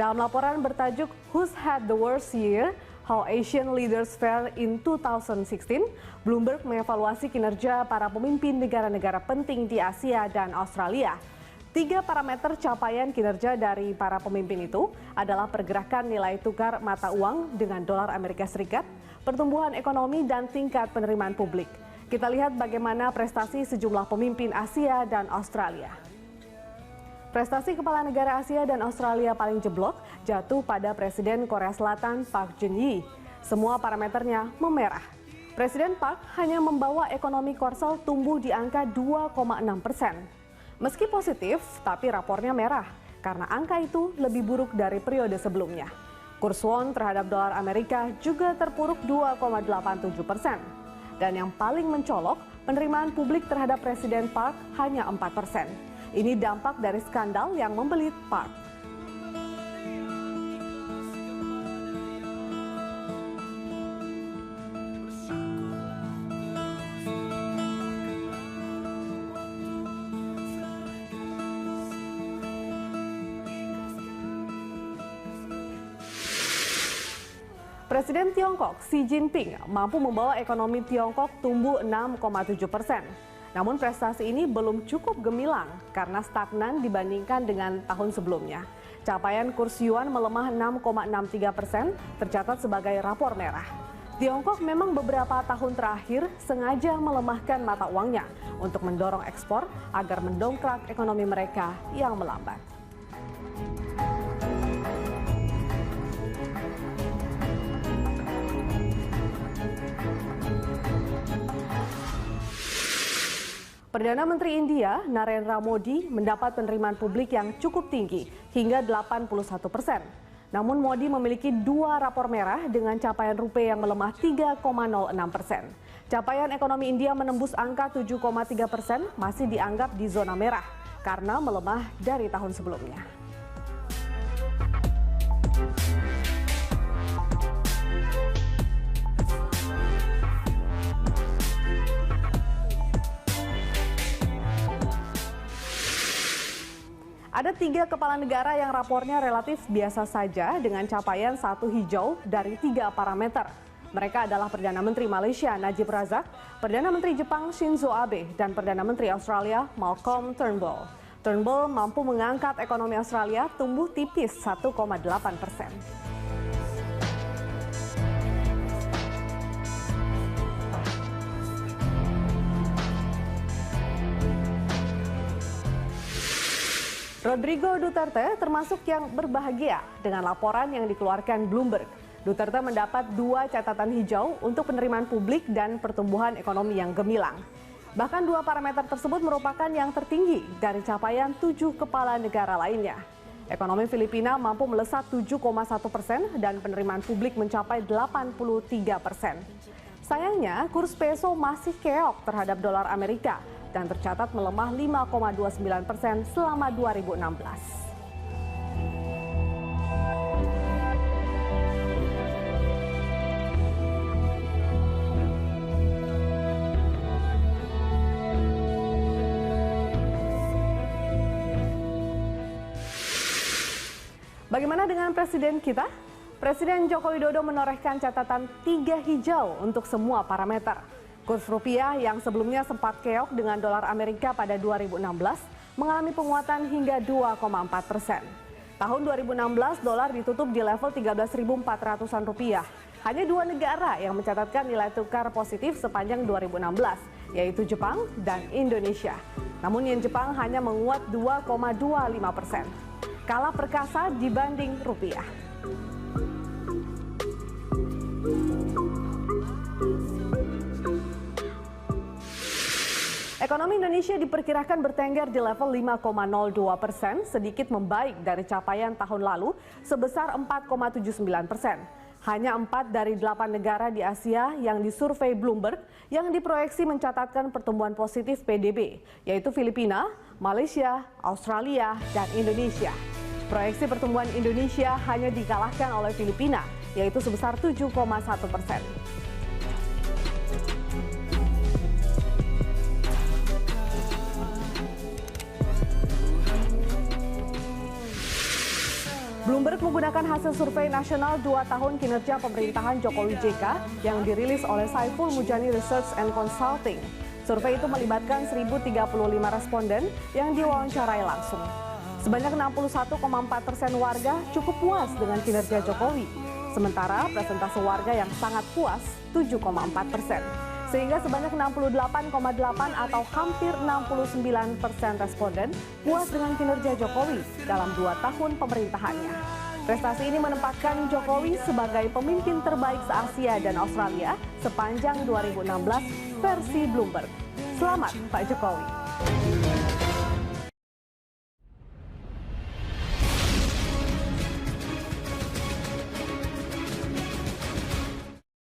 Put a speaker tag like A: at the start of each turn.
A: Dalam laporan bertajuk Who's Had the Worst Year? How Asian Leaders Fare in 2016, Bloomberg mengevaluasi kinerja para pemimpin negara-negara penting di Asia dan Australia. 3 parameter capaian kinerja dari para pemimpin itu adalah pergerakan nilai tukar mata uang dengan dolar Amerika Serikat, pertumbuhan ekonomi, dan tingkat penerimaan publik. Kita lihat bagaimana prestasi sejumlah pemimpin Asia dan Australia. Prestasi kepala negara Asia dan Australia paling jeblok jatuh pada Presiden Korea Selatan Park Geun-hye. Semua parameternya memerah. Presiden Park hanya membawa ekonomi Korsel tumbuh di angka 2,6%. Meski positif, tapi rapornya merah karena angka itu lebih buruk dari periode sebelumnya. Kurs won terhadap dolar Amerika juga terpuruk 2,87%. Dan yang paling mencolok, penerimaan publik terhadap Presiden Park hanya 4%. Ini dampak dari skandal yang membelit Park. Presiden Tiongkok Xi Jinping mampu membawa ekonomi Tiongkok tumbuh 6,7%. Namun prestasi ini belum cukup gemilang karena stagnan dibandingkan dengan tahun sebelumnya. Capaian kurs yuan melemah 6,63%, tercatat sebagai rapor merah. Tiongkok memang beberapa tahun terakhir sengaja melemahkan mata uangnya untuk mendorong ekspor agar mendongkrak ekonomi mereka yang melambat. Perdana Menteri India, Narendra Modi, mendapat penerimaan publik yang cukup tinggi, hingga 81%. Namun Modi memiliki 2 rapor merah dengan capaian rupiah yang melemah 3,06%. Capaian ekonomi India menembus angka 7,3% masih dianggap di zona merah, karena melemah dari tahun sebelumnya. Ada 3 kepala negara yang rapornya relatif biasa saja dengan capaian 1 hijau dari 3 parameter. Mereka adalah Perdana Menteri Malaysia Najib Razak, Perdana Menteri Jepang Shinzo Abe, dan Perdana Menteri Australia Malcolm Turnbull. Turnbull mampu mengangkat ekonomi Australia tumbuh tipis 1,8%. Rodrigo Duterte termasuk yang berbahagia dengan laporan yang dikeluarkan Bloomberg. Duterte mendapat 2 catatan hijau untuk penerimaan publik dan pertumbuhan ekonomi yang gemilang. Bahkan 2 parameter tersebut merupakan yang tertinggi dari capaian 7 kepala negara lainnya. Ekonomi Filipina mampu melesat 7,1% dan penerimaan publik mencapai 83%. Sayangnya, kurs peso masih keok terhadap dolar Amerika dan tercatat melemah 5,29% selama 2016. Bagaimana dengan presiden kita? Presiden Joko Widodo menorehkan catatan 3 hijau untuk semua parameter. Kurs rupiah yang sebelumnya sempat keok dengan dolar Amerika pada 2016 mengalami penguatan hingga 2,4%. Tahun 2016 dolar ditutup di level 13.400-an rupiah. Hanya 2 negara yang mencatatkan nilai tukar positif sepanjang 2016, yaitu Jepang dan Indonesia. Namun yen Jepang hanya menguat 2,25%. Kalah perkasa dibanding rupiah. Ekonomi Indonesia diperkirakan bertengger di level 5,02%, sedikit membaik dari capaian tahun lalu sebesar 4,79%. Hanya 4 dari 8 negara di Asia yang disurvei Bloomberg yang diproyeksi mencatatkan pertumbuhan positif PDB, yaitu Filipina, Malaysia, Australia, dan Indonesia. Proyeksi pertumbuhan Indonesia hanya dikalahkan oleh Filipina, yaitu sebesar 7,1%. Bloomberg menggunakan hasil survei nasional 2 tahun kinerja pemerintahan Jokowi JK yang dirilis oleh Saiful Mujani Research and Consulting. Survei itu melibatkan 1.035 responden yang diwawancarai langsung. Sebanyak 61,4% warga cukup puas dengan kinerja Jokowi. Sementara presentase warga yang sangat puas 7,4%. Sehingga sebanyak 68,8 atau hampir 69% responden puas dengan kinerja Jokowi dalam 2 tahun pemerintahannya. Prestasi ini menempatkan Jokowi sebagai pemimpin terbaik se-Asia dan Australia sepanjang 2016 versi Bloomberg. Selamat Pak Jokowi.